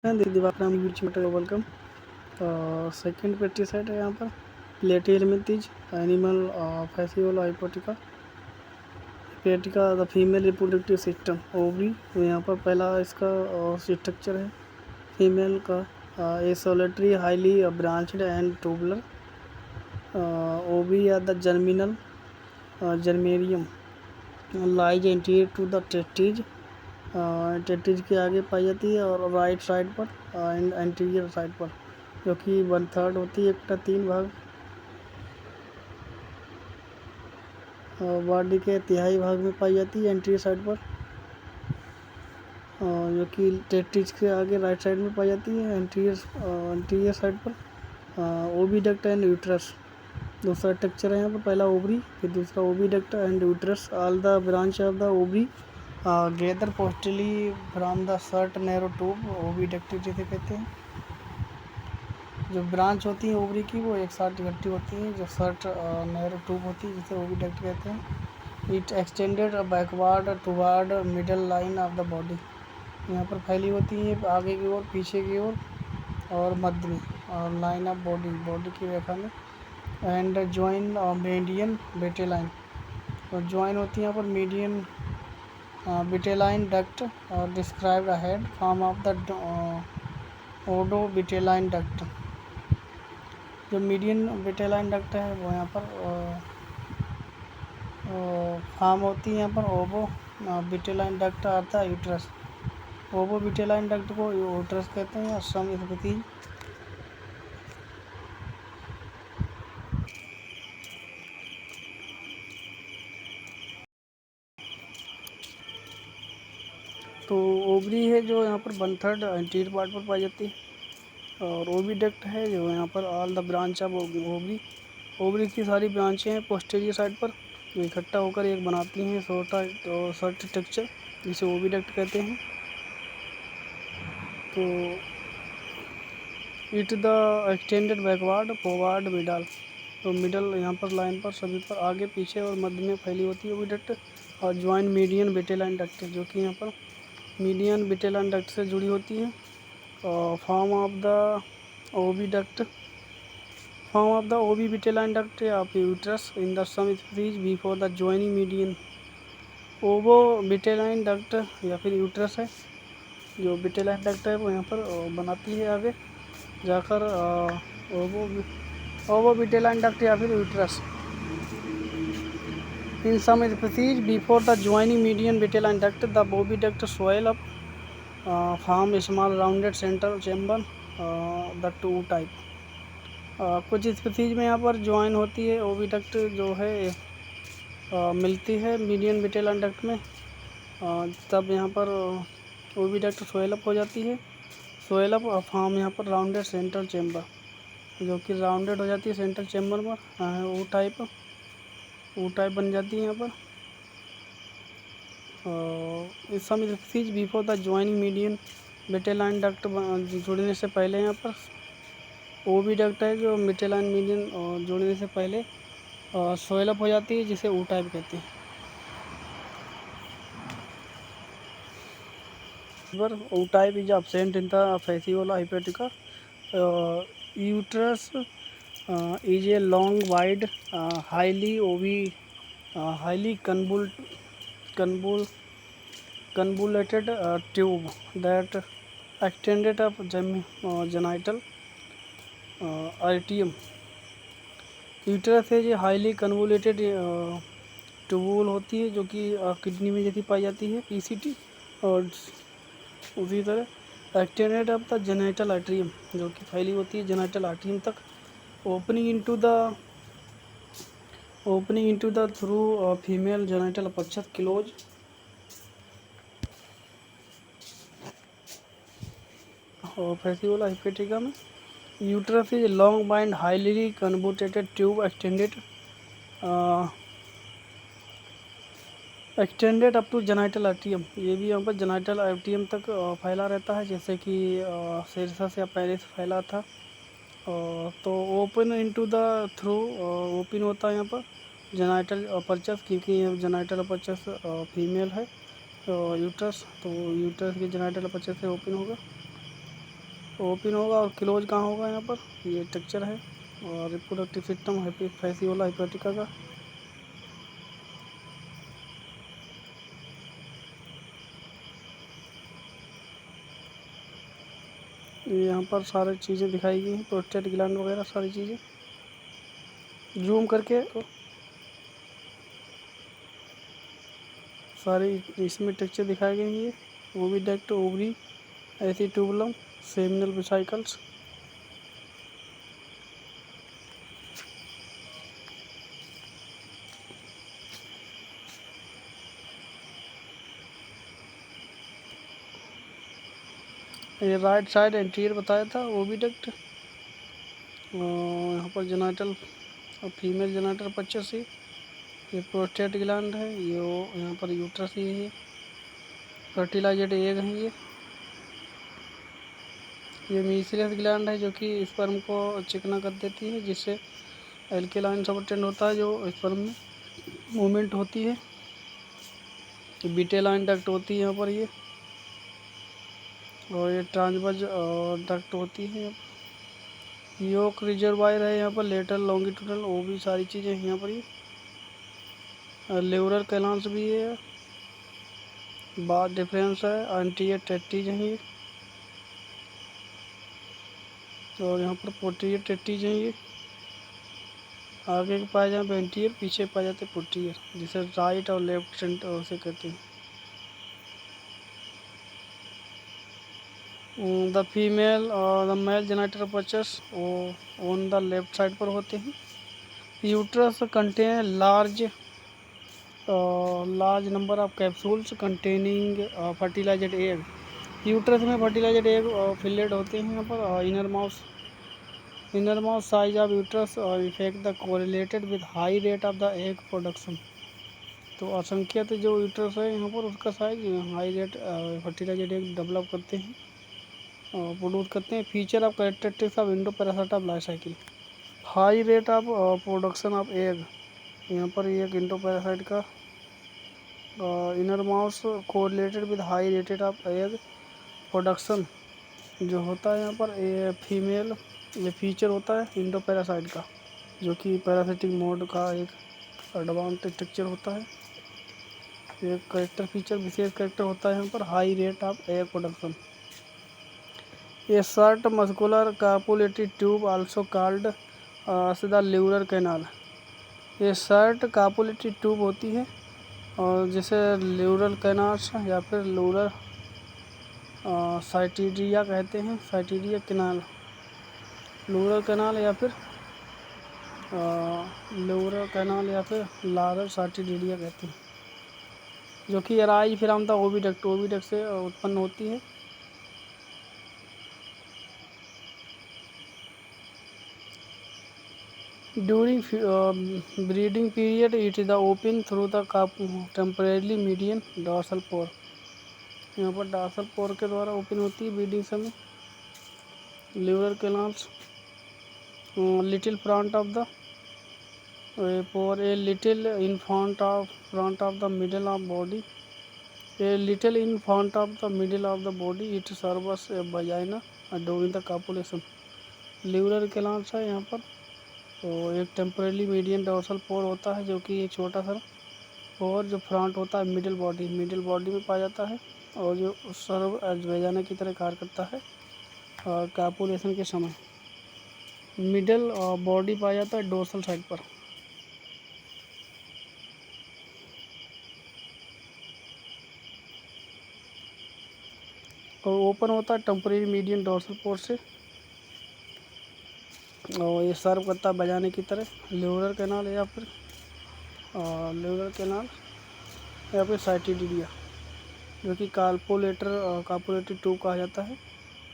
दिवाकरम use material welcome. Second pesticide है यहाँ पर प्लेटियलमिथिज एनिमल फेसियोला हाइपोटिका पेटिका the female reproductive system ovary. तो यहाँ पर पहला इसका स्ट्रक्चर है फीमेल का a solitary highly branched and tubular ovary या the germinal germarium lies anterior to the testes testes के आगे पाई जाती है और राइट साइड पर एंड एंटीरियर साइड पर, जो कि 1/3 होती है, 1/3 भाग बॉडी के तिहाई भाग में पाई जाती है एंटीरियर साइड पर, जो कि टेस्टिज के आगे राइट साइड में पाई जाती है एंटीरियर साइड पर। ओविडक्ट एंड यूट्रस दूसरा स्ट्रक्चर है यहाँ पर, पहला ओवरी फिर दूसरा oviduct and uterus. All the branch of the ovary gather पोस्टली from the short narrow tube oviduct जिसे कहते हैं। जो ब्रांच होती है ओवरी की वो एक साथ इकट्ठी होती है, जो शर्ट नैरो ट्यूब होती है जिसे ओविडक्ट कहते हैं। It extended backward toward middle line of the body, यहाँ पर फैली होती है आगे की ओर, पीछे की ओर और मध्य में, और लाइन ऑफ बॉडी की रेखा में। एंड ज्वाइन मीडियन बेटेलाइन, और ज्वाइन होती है यहाँ पर मीडियन बेटेलाइन डक्ट और described head form of the ovo vitelline duct. जो मीडियन बेटेलाइन डक्ट है वो यहाँ पर फॉर्म होती है यहाँ पर ओबो बेटेलाइन डक्ट आता है यूट्रस। ओबो बेटेलाइन डक्ट को यूट्रस कहते हैं। सम स्थिति तो ओवरी है जो यहाँ पर 1/3 एंटीरियर पार्ट पर पाई जाती है, और ओविडक्ट है जो यहाँ पर all the branch of ovary. Ovary की सारी ब्रांचें हैं पोस्टीरियर साइड पर, जो इकट्ठा होकर एक बनाती हैं शॉर्ट स्ट्रक्चर जिसे ओविडक्ट कहते हैं। तो it the extended backward forward middle, तो मिडल यहाँ पर लाइन पर सभी पर आगे पीछे और मध्य में फैली होती है ओविडक्ट। और ज्वाइन मीडियन बेटेलाइन डक्ट, जो कि यहाँ पर मीडियन बेटेलाइन डक्ट से जुड़ी होती है। Form of the oviduct Form of the ovivitalline duct of uterus in the some species before the joining median। Ovovitelline duct या फिर यूट्रस है, जो विटेलाइन डक्ट है वो यहाँ पर बनाती है आगे जाकर ओवोविटेलाइन डक्ट या फिर uterus. In some species before the joining median vitelline duct the oviduct swell up form small rounded central chamber the two type. कुछ स्पीसीज में यहाँ पर ज्वाइन होती है ओविडक्ट जो है मिलती है मीडियन विटेलाइन डक्ट में, तब यहाँ पर ओविडक्ट स्वेलअप हो जाती है। स्वेलअप फॉर्म यहाँ पर राउंडेड सेंट्रल चेम्बर, जो कि राउंडेड हो जाती है सेंट्रल चेम्बर पर, वो टाइप बन जाती है यहाँ पर। इस some species before the joining median vitelline duct जुड़ने से पहले यहाँ पर ओविडक्ट है जो विटेलाइन मीडियन जोड़ने से पहले स्वेलअप हो जाती है, जिसे ओ टाइप कहते हैं। O type is absent in the fasciola hepatica. Uterus is a long, wide, highly convoluted tube that extended up genital arterium। Uterus है जो हाईली कन्वोलेटेड ट्यूबुल होती है, जो कि किडनी में जैसी पाई जाती है ईसीटी, और उसी तरह extended of the genital atrium, जो कि फैली होती है जेनाइटल आर्टरियम तक। Opening into the through female genital aperture close. और फैसियोला हिपेटिका में uterus is long blind highly convoluted tube extended up to genital atrium. ये भी यहाँ पर जेनाइटल आर्टरियम तक फैला रहता है, जैसे कि सेरसस या पहले से फैला था। तो open into the through open होता है यहाँ पर जेनाइटल अपर्चस, क्योंकि जेनाइटल अपर्चस फीमेल है यूट्रस, तो यूट्रस के जेनाइटल अपर्चस से ओपन होगा। ओपन होगा और क्लोज कहाँ होगा यहाँ पर, ये टेक्चर है। और रिप्रोडक्टिव सिस्टम फैसियोला हिपोटिका का। यहाँ पर सारी चीज़ें दिखाई गई हैं, प्रोस्टेट ग्लैंड वगैरह सारी चीज़ें। जूम करके तो सारे इसमें टेक्चर दिखाए गए हैं। ये ओविडक्ट, ओवरी, एसिट्यूबुलम, सेमिनल वेसिकल्स। ये राइट साइड एंटीरियर बताया था ओविडक्ट। यहाँ पर जेनाइटल और फीमेल जेनाइटल 25 है। ये प्रोस्टेट ग्लैंड है। यहाँ पर यूट्रस ही है। फर्टिलाइज्ड एग है ये मीसिलियस ग्लैंड है जो कि स्पर्म को चिकना कर देती है, जिससे एल्केलाइन सबटेंड होता है जो स्पर्म में मूवमेंट होती है। बीटेलाइन डक्ट होती है यहाँ पर ये, और ये ट्रांसवर्स डक्ट होती है। योक रिजर्वायर है यहाँ पर, लेटरल लॉन्गिट्यूडल, वो भी सारी चीज़ें हैं यहाँ पर। ये लेवरल कैनाल्स भी है। बात डिफरेंस है, एंटीरियर टेट्टीज हैं ये, और यहाँ पर पोटीरियर टेट्टीज हैं ये। आगे के पाए जाए एंटीरियर, पीछे पाए जाते पोटीरियर, जिसे राइट और लेफ्ट सेंटर उसे कहते हैं। द फीमेल और the male genital pouches on the left side पर होते हैं। Uterus contain large number of capsules containing fertilized egg. Uterus में फर्टिलाइज्ड एग फिलेट होते हैं यहाँ पर। Inner mouth size of uterus effect the correlated with high rate of the egg production. तो असंख्यत जो यूट्रस है यहाँ पर, उसका size high rate fertilized egg develop करते हैं, प्रोड्यूस करते हैं। Feature of characteristics of Indo parasite of life cycle. High rate of production of egg, यहाँ पर एक इंडो पैरासाइट का inner mouse correlated with high rated of egg production जो होता है यहाँ पर फीमेल, ये फीचर होता है इंडो पैरासाइट का, जो कि पैरासिटिक मोड का एक एडवांस स्ट्रक्चर होता है। एक करेक्टर फीचर, विशेष करेक्टर होता है यहाँ पर, high rate of egg production. A short muscular copulative tube also called as the lunar canal। ये शॉर्ट कापुलेटिव ट्यूब होती है और जिसे ल्यूरल कैनाल्स या फिर लूरल साइटिडिया कहते हैं। साइटिडिया कैनाल, लूरल कैनाल या फिर लूरल कैनाल या फिर लारल साइटिडिया कहते हैं, जो कि अराइज फ्रॉम द ओविडक्ट से उत्पन्न होती है। During breeding period, it is open through the temporarily median dorsal pore। यहाँ पर डॉर्सल पोर के द्वारा ओपन होती है ब्रीडिंग समय। Laurer's canals, little front of the pore, a little in front of the middle of body, a little in front of the middle of the body, it serves a vagina during the copulation. Laurer's canals है यहाँ पर। तो एक temporarily median dorsal पोर होता है, जो कि एक छोटा सा पोर जो फ्रंट होता है मिडिल बॉडी में पाया जाता है, और जो सर्व एज वेजाना की तरह कार्य करता है और कापुलेशन के समय। मिडिल बॉडी पाया जाता है डोर्सल साइड पर। और ओपन होता है टेम्परेरी मीडियन डोर्सल पोर से, और ये सर्व करता है बजाने की तरह। ल्यूरल कैनाल या फिर साइटिडिया, जो कि कापुलेटिव ट्यूब कहा जाता है,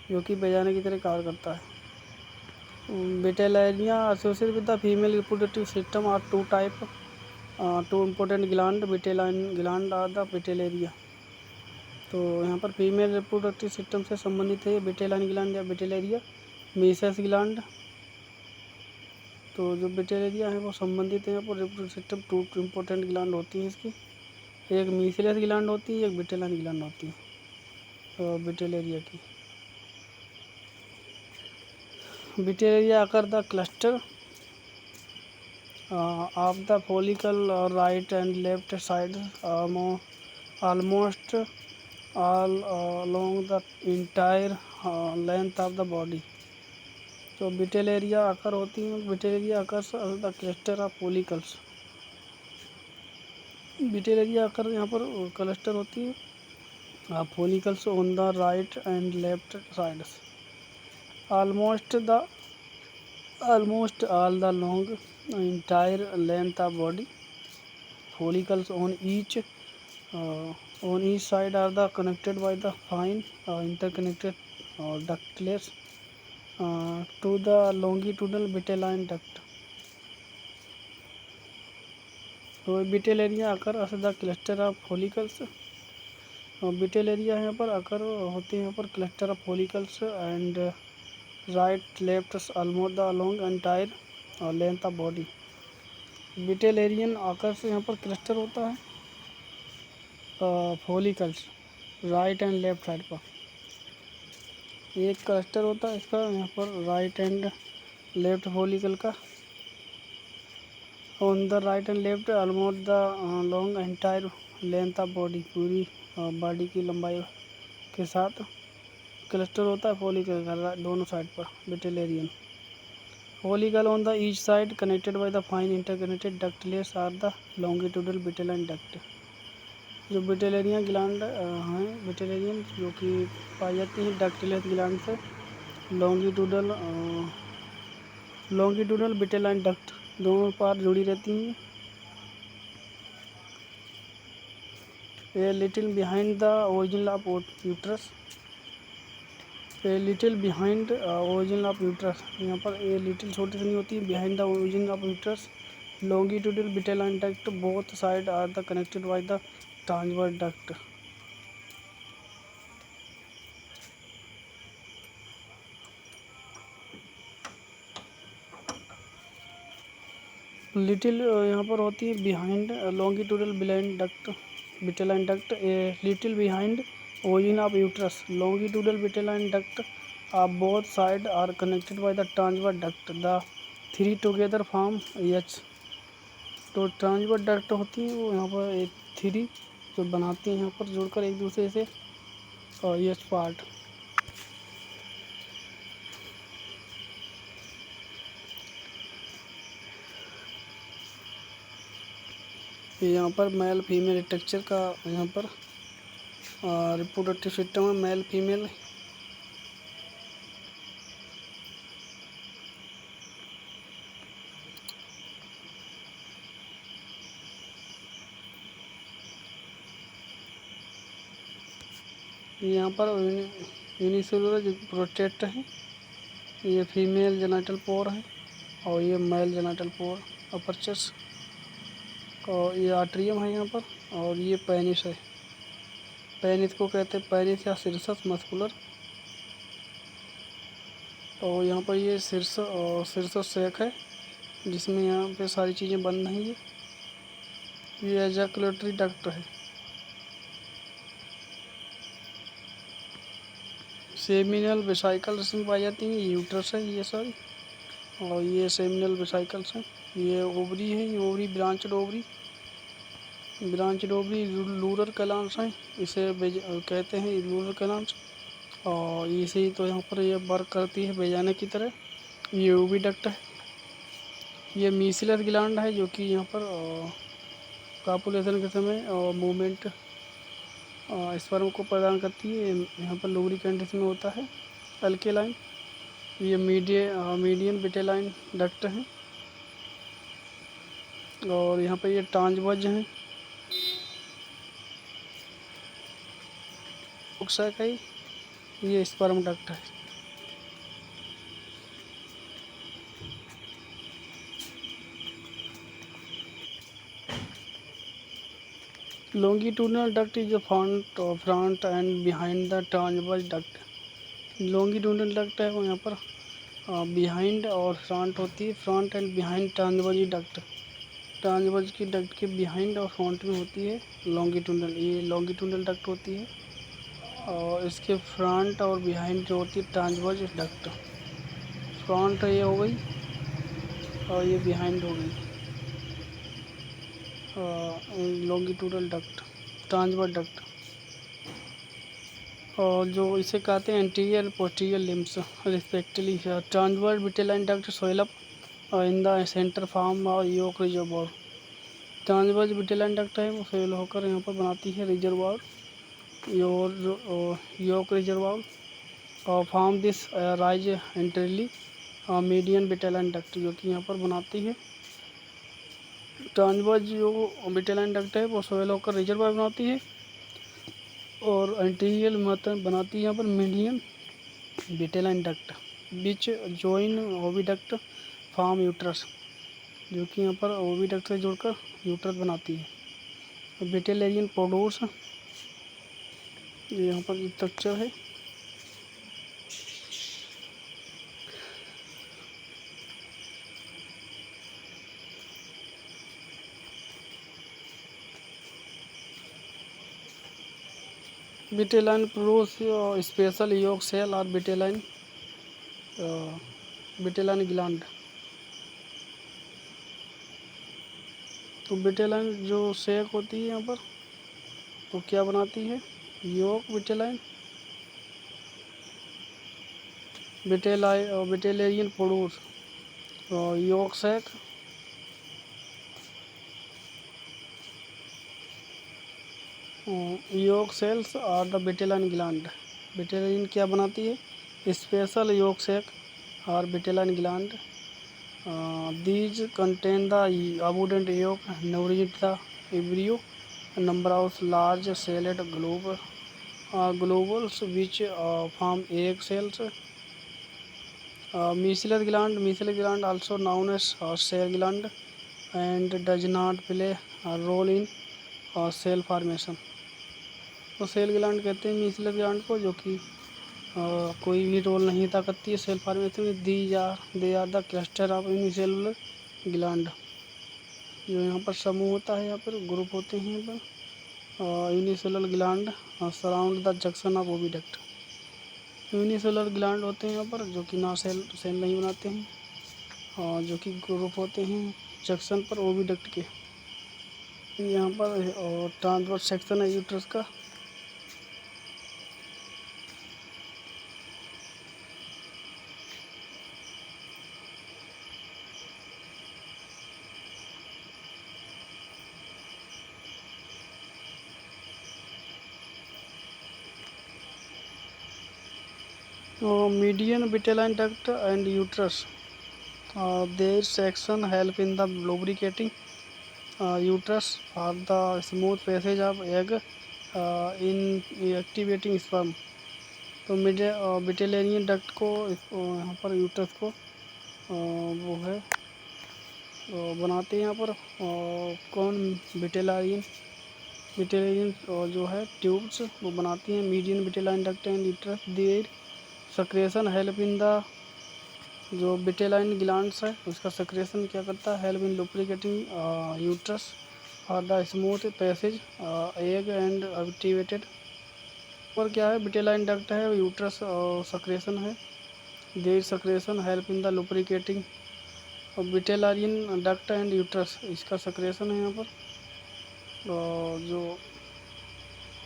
जो कि बजाने की तरह कार्य करता है। Vitellaria associated with the female reproductive system are two type, two important gland, vitelline gland और द बेटेलेरिया। तो यहाँ पर फीमेल रिप्रोडक्टिव सिस्टम से संबंधित है बेटेलाइन ग्लैंड या बेटेलेरिया। मीसेस ग्लैंड, तो जो बेटेलेरिया है वो संबंधित है यहाँ पर reproductive system. Two important gland होती है इसकी, एक मीसेलियस ग्लैंड होती है, एक बेटेलाइन ग्लैंड होती है बेटेलेरिया की। Vitellia occur the cluster of the follicle right and left sides almost all along the entire length of the body. तो विटेलेरिया आकर होती हैं, विटेलेरिया आकर द क्लस्टर ऑफ फॉलिकल्स, विटेलेरिया आकर यहाँ पर क्लस्टर होती है follicles on the right and left sides almost all the long entire length of body. Follicles on each side are the connected by the fine interconnected ductlets to the longitudinal vitelline duct. तो विटेलेरिया आकर as the cluster of follicles, विटेलेरिया यहाँ पर आकर होते हैं यहाँ पर cluster of follicles and right left almost the along entire length of body. Vitellarian आकर से यहाँ पर क्लस्टर होता है follicles right and left side पर. एक क्लस्टर होता है इसका यहाँ पर राइट एंड लेफ्ट फॉलिकल का on the right and left almost the long entire length of body, पूरी बॉडी की लंबाई के साथ क्लस्टर होता है फॉलिकल का दोनों साइड पर. Vitellarian follicle on the each side connected by the fine interconnected ductlets are the longitudinal vitelline duct. जो विटेलेरियन ग्लैंड हैं विटेलेरियन जो कि पाई जाती हैं डक्टलेट ग्लैंड से लॉन्गिट्यूडल विटेलाइन डक्ट दोनों पार जुड़ी रहती हैं. A little behind the origin of uterus, a little behind origin of uterus, यहाँ पर ए लिटिल छोटी सी नहीं होती है, behind the origin of uterus longitudinal vitelline duct both side are the connected by the transverse duct. Little यहाँ पर होती है behind longitudinal vitelline duct, a little behind origin of uterus longitudinal vitelline duct of both sides are connected by the transverse duct. The three together form H. तो transverse duct होती है वो यहाँ पर एक थ्री जो बनाती हैं यहाँ पर जुड़कर एक दूसरे से और एच पार्ट. यहाँ पर मेल फीमेल स्ट्रक्चर का यहाँ पर रिप्रोडक्टिव सिस्टम है मेल फीमेल. यहाँ पर यूनिसेलुलर जो प्रोस्टेट है, ये फीमेल जेनिटल पोर है और ये मेल जेनिटल पोर अपर्चस, और ये आट्रियम है यहाँ पर, और ये पेनिस है. पेनिस को कहते हैं पेनिस या सिरसस मस्कुलर. और यहाँ पर ये सिरसस सेक है जिसमें यहाँ पे सारी चीज़ें बंद हैं. ये एजैकुलेटरी डक्ट है. सेमिनल वेसिकल्स में पाई जाती हैं, यूट्रस है ये सारी, और ये सेमिनल वेसिकल्स हैं. ये ओवरी है, ये ओवरी ब्रांचड ओवरी लूरल कैलांस हैं, इसे कहते हैं लूरल कैलांस. और इसे ही तो यहाँ पर ये वर्क करती है बेजाने की तरह. ये ओविडक्ट है. ये मीसिलस ग्लैंड है जो कि यहाँ पर कॉपुलेशन के समय मूवमेंट स्पर्म को प्रदान करती है. यहाँ पर लुब्रिकेंट इसमें होता है अल्केलाइन. ये मीडियन विटेलाइन डक्ट है. और यहाँ पर ये ट्रांसवर्स हैं. ये स्पर्म डक्ट है. longitudinal duct is the front and behind the transverse duct. longitudinal duct है वो यहाँ पर बिहाइंड और फ्रंट होती है. Front end behind transverse duct, transverse की डक्ट के बिहाइंड और फ्रंट में होती है लॉन्गिट्यूडनल. ये लॉन्गिट्यूडनल डक्ट होती है और इसके फ्रंट और बिहाइंड जो होती है ट्रांसवर्स डक्ट. फ्रंट ये हो गई और ये बिहाइंड हो गई। लॉन्गिट्यूडल डक्ट, ट्रांसवर्स डक्ट, और जो इसे कहते हैं anterior posterior limbs respectively. Transverse vitelline duct swell up in the centre form yolk reservoir. Transverse vitelline duct है वो सोइल होकर यहाँ पर बनाती है रिजर्वॉयर, योक रिजर्वॉयर, और form this rise anteriorly median vitelline duct, जो कि यहाँ पर बनाती है। ट्रांसवर्स जो विटेलाइन डक्ट है वो सोइल होकर रिजर्वॉयर बनाती है, और एंटीरियर मतलब बनाती है यहाँ पर मीडियन विटेलाइन डक्ट बीच जॉइन ओविडक्ट फॉर्म यूट्रस, जो कि यहाँ पर ओविडक्ट से जुड़कर यूट्रस बनाती है। विटेलेरियन प्रोड्यूस, ये यहाँ पर स्ट्रक्चर है। विटेलाइन प्रोड्यूस स्पेशल योक सेल और विटेलाइन ग्लैंड। तो विटेलाइन जो सेक होती है यहाँ पर तो क्या बनाती है, योक विटेलाइन, विटेलेरियन प्रोड्यूस योक सेक, योक सेल्स और द विटेलाइन ग्लैंड। विटेलाइन क्या बनाती है, स्पेशल योक सेक और vitelline gland. These contain the abundant yolk, nourish the embryo, number of large celled globules which form egg cells. Mesothelial gland also known as cell gland and does not play a role in cell formation. तो cell gland कहते हैं मीसलर gland को, जो कि कोई भी role नहीं अदा करती है सेल फॉर्मेशन में। They are the cluster of unicellular gland, जो यहाँ पर समूह होता है, यहाँ पर ग्रुप होते हैं यहाँ पर unicellular gland surround the junction of oviduct. Unicellular gland होते हैं यहाँ पर, जो कि ना सेल नहीं बनाते हैं, और जो कि ग्रुप होते हैं जंक्शन पर ओविडक्ट के। यहाँ पर ट्रांसवर्स सेक्शन है यूट्रस का। Median vitelline duct and uterus, their section help in the lubricating uterus for the smooth passage of egg in activating sperm। तो विटेलेरियन डक्ट को यहाँ पर यूट्रस को वो है बनाते हैं यहाँ पर कौन, विटेलेरियन जो है ट्यूब्स वो बनाती हैं। Median vitelline duct and uterus, there secretion help in the, जो विटेलाइन ग्लैंड्स है उसका सक्रेशन क्या करता है, हेल्प इन लुब्रिकेटिंग यूट्रस और the smooth passage egg and activated. और क्या है, विटेलाइन डक्ट है, यूट्रस सक्रेशन है, there secretion help in the lubricating. Vitellarian duct and uterus, इसका सक्रेशन है यहाँ पर जो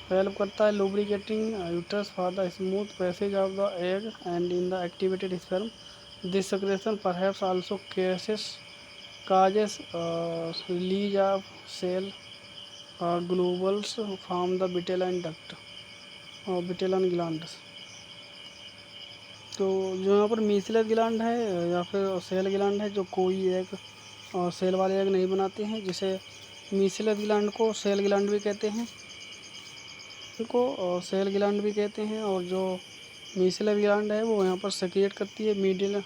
हेल्प करता है lubricating uterus for the smooth passage of the egg and in the activated sperm. This secretion perhaps also causes release of cell globules from the vitelline duct और vitelline glands। तो जो यहाँ पर मीसलर ग्लैंड है या फिर सेल ग्लैंड है, जो कोई एक सेल वाले एग नहीं बनाते हैं, जिसे मीसलर ग्लैंड को सेल ग्लैंड भी कहते हैं, को सेल ग्लैंड भी कहते हैं। और जो मीसलर ग्लैंड है वो यहाँ पर सेक्रेट करती है मीडियन,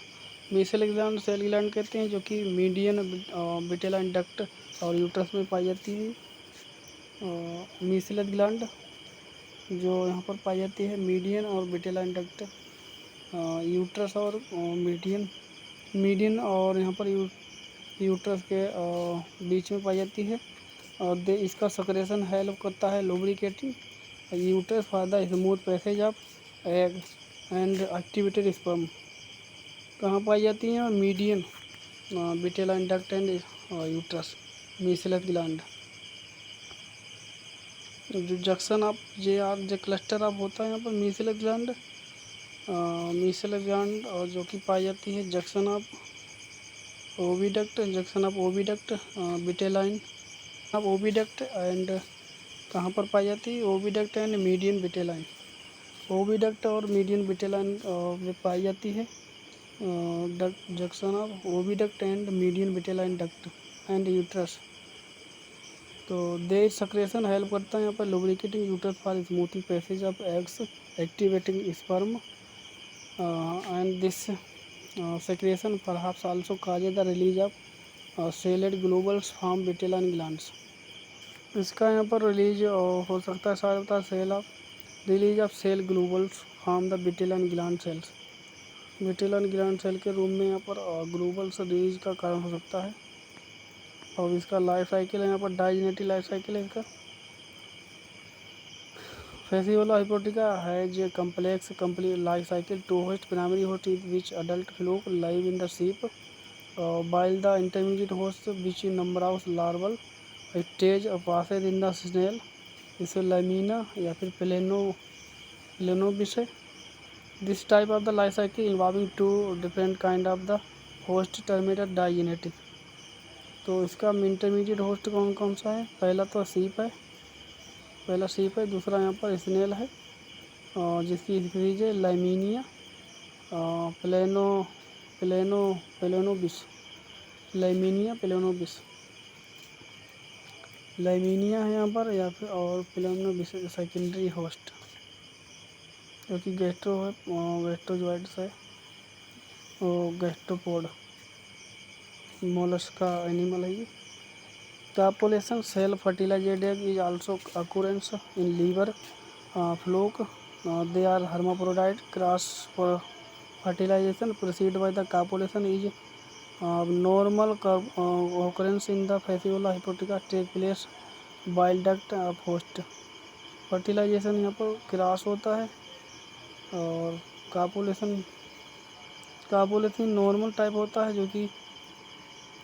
मीसलर ग्लैंड सेल ग्लैंड कहते हैं, जो कि मीडियन विटेलाइन डक्ट और यूट्रस में पाई जाती है। मीसलर ग्लैंड जो यहाँ पर पाई जाती है मीडियन और विटेलाइन डक्ट यूट्रस और मीडियन और यहाँ पर यूट्रस के बीच में पाई जाती है। और इसका सक्रेशन हेल्प करता है lubricating uterus for the smooth passage of egg and activated sperm. कहाँ पाई जाती हैं? Median vitelline duct and uterus, Mehlis gland. जो junction of J cluster of होता है यहाँ पर मीसेलस ग्लैंड, मीसेलस ग्लैंड, और जो कि पाई जाती है junction of oviduct, junction of oviduct vitelline of oviduct and कहाँ पर पाई जाती है? Oviduct and median vitelline, oviduct और मीडियन विटेलाइन में पाई जाती है duct, junction of oviduct and median vitelline duct and uterus. तो दे सक्रेशन हेल्प करता है यहाँ पर lubricating uterus for smoothing passage of eggs, activating sperm and this secretion perhaps also causes the release of salad Global's from vitelline glands. इसका यहाँ पर release हो सकता है, शायद होता है cell of release of cell globules from the vitelline gland cells, vitelline gland cell के रूम में यहाँ पर ग्लोबल्स रिलीज का कारण हो सकता है। और इसका लाइफ साइकिल है यहाँ पर डाइजेनेटिक लाइफ साइकिल है इसका। Fasciola hepatica has a complex complete life cycle to host primary host in which adult flock live in the sheep, while the intermediate host which number of larval stage passes in the snail, इसे Lymnaea या फिर Planorbis है। This type of the life cycle involving two different kind of the host terminated digenetic. तो इसका intermediate host कौन कौन सा है? पहला तो सीप है, पहला सीप है, दूसरा यहाँ पर स्नेल है जिसकी स्पीसीज है लैमिनिया प्लेनो प्लेनो प्लेनोबिस, लैमिनिया प्लेनोबिस, लैमिनिया है यहाँ पर, या फिर और प्लेनोबिस सेकेंडरी होस्ट, जो कि गैस्ट्रो है, गैस्ट्रोजोइड्स है और गैस्ट्रोपोड मोलस्का एनिमल है ये। Copulation cell fertilized egg is also occurrence in liver flock. They are hermaphrodite. Cross fertilization preceded by the copulation is normal occurrence in the fasciola hypotheca take place bile duct of host. Fertilization यहाँ पर cross होता है और कापुलेशन normal type होता है, जो कि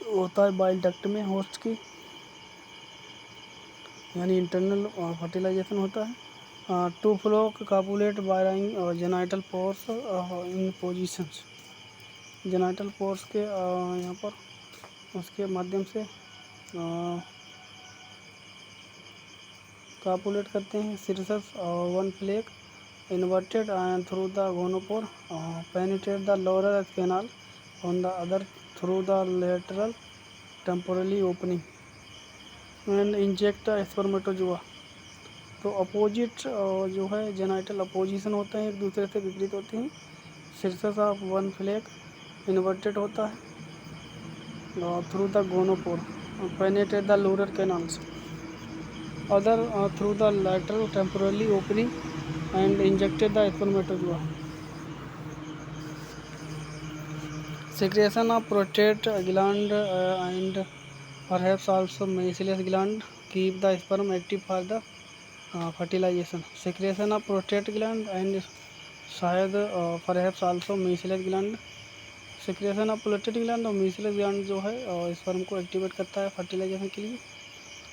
होता है बाइल डक्ट में होस्ट की, यानी इंटरनल फर्टिलाइजेशन होता है। Two fluke copulate by genital pores in positions, genital pores के यहाँ पर उसके माध्यम से कापुलेट करते हैं। Cirrus one fluke inverted through the gonopore penetrate the lower canal on the other through the lateral temporally opening and inject spermatozoa. तो opposite जो है जेनाइटल अपोजिशन होते हैं, एक दूसरे से विपरीत होते हैं। सिरसस ऑफ वन फ्लेक इन्वर्टेड होता है through the gonopore penetrate the lower canals other through the lateral temporally opening and injected the spermatozoa. Secretion of prostate gland and perhaps also mealyous gland keep the sperm active for the fertilization. Secretion of prostate gland and शायद perhaps also mealyous gland, secretion of prostate gland और mealyous gland जो है sperm को activate करता है fertilisation के लिए।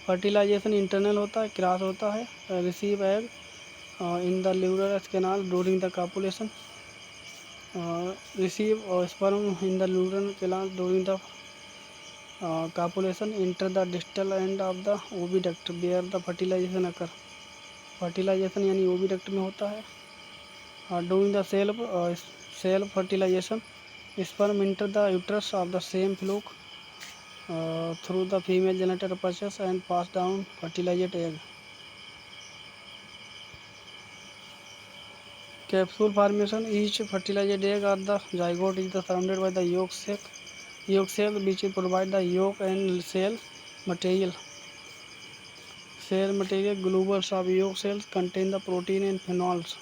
Fertilisation internal होता है, क्रॉस होता है। Receive egg in the Laurer's canal during the copulation, receive sperm in the Laurer's canal during the copulation, enter the distal end of the oviduct where the fertilisation occur. Fertilisation यानी oviduct में होता है। During the self fertilisation sperm enter the uterus of the same fluke through the female genital apertures and pass down fertilized egg. Capsule formation, each fertilized egg or the zygote is surrounded by the yolk cell which provide the yolk and cell material. Globules of yolk cells contain the protein and phenols.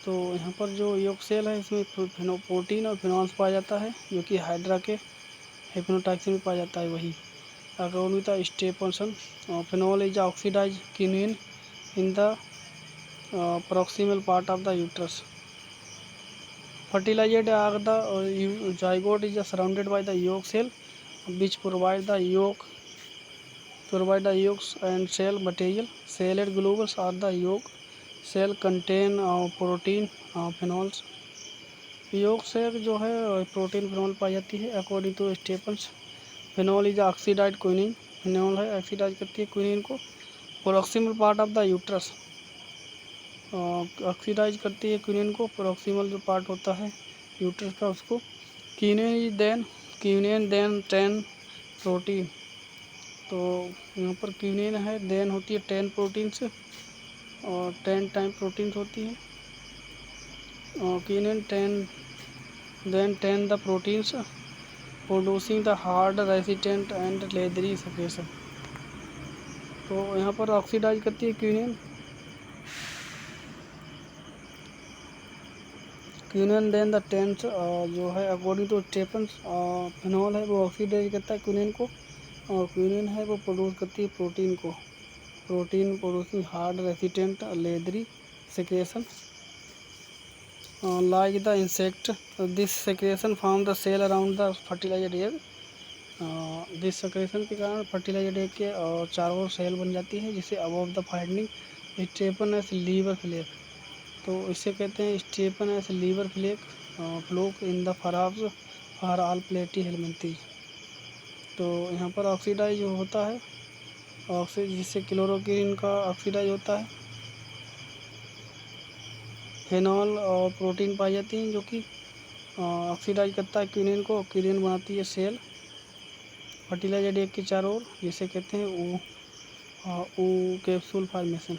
तो यहाँ पर जो yolk cell है इसमें protein और phenols पाया जाता है, जो कि हाइड्रा के हेप्नोटॉक्सिन में पाया जाता है। वही along with the stephenson phenol is oxidized quinine in the proximal part of the uterus fertilized are the zygote is surrounded by the yolk cell which provide the yolks and cell material. Celled globules are the yolk cell contain protein phenols. योग से जो है protein phenol पाई जाती है according to Stephens. Phenol is oxidize quinone, phenol है oxidize करती है क्विनिन को। Proximal part of the uterus oxidize करती है क्विनिन को, प्रोक्सिमल जो पार्ट होता है यूट्रस का उसको। क्विनिन देन 10 प्रोटीन, तो यहाँ पर क्विनिन है, देन होती है 10 प्रोटीन्स और 10 टाइम प्रोटीन्स होती है। Quinine 10 then 10 the proteins producing the hard resistant and leathery secretion। तो यहाँ पर ऑक्सीडाइज करती है क्विनिन देन द 10 जो है अकॉर्डिंग टू स्टेफन्स फिनॉल है वो ऑक्सीडाइज करता है क्विनिन को, और क्विनिन है वो प्रोड्यूस करती है प्रोटीन को, protein producing hard resistant leathery secretion like the insect। this secretion form the cell around the fertilized egg। this secretion के कारण fertilized egg के चारों ओर सेल बन जाती है जिसे above the finding Stephan S liver fluke. तो इसे कहते हैं Stephan S liver fluke fluke in the फराब्स फॉर ऑल प्लेटी हेलमेंथी। तो यहाँ पर ऑक्सीडाइज होता है जिससे क्लोरोक्विन का ऑक्सीडाइज होता है। फेनॉल और प्रोटीन पाई जाती हैं जो कि ऑक्सीडाइज करता है क्विनिन को, क्विनिन बनाती है सेल फर्टिलाइजर एग के चारों ओर, जिसे कहते हैं वो कैप्सूल फॉर्मेशन।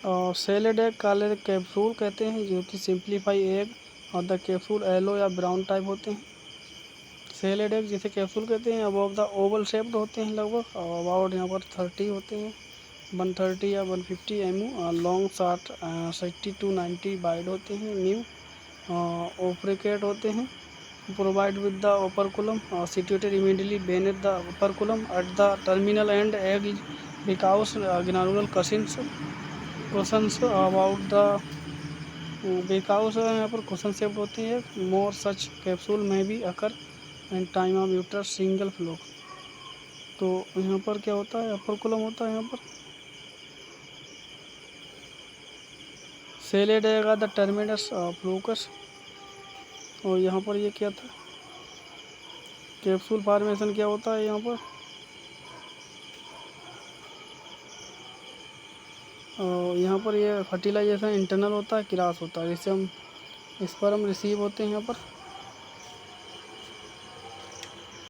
और सेलेड एग काले कैप्सूल कहते हैं जो कि सिंप्लीफाई एग और द कैप्सूल येलो या ब्राउन टाइप होते हैं। सेलेड एग जिसे कैप्सूल कहते हैं अबव द ओवल शेप्ड होते हैं, लगभग अबाउट यहाँ पर 30 होते हैं, 130 या 150 mm long short 60 to 90 wide होते हैं, न्यू ओफ्रिकेट होते हैं, provide with the operculum situated immediately beneath the operculum at the terminal end egg is because granular questions about the because यहाँ पर क्वेश्चन शेप्ड होती है। मोर सच कैप्सूल में भी occur and time of uterus single flock. तो यहाँ पर क्या होता है ओपरकुलम होता है यहाँ पर। सेलेड एग द टर्मिनस फ्लोकस, और यहाँ पर ये क्या था कैप्सूल फॉर्मेशन क्या होता है यहाँ पर। और यहाँ पर ये फर्टिलाइजेशन इंटरनल होता है, क्रॉस होता है, जिससे हम स्पर्म रिसीव होते हैं यहाँ पर।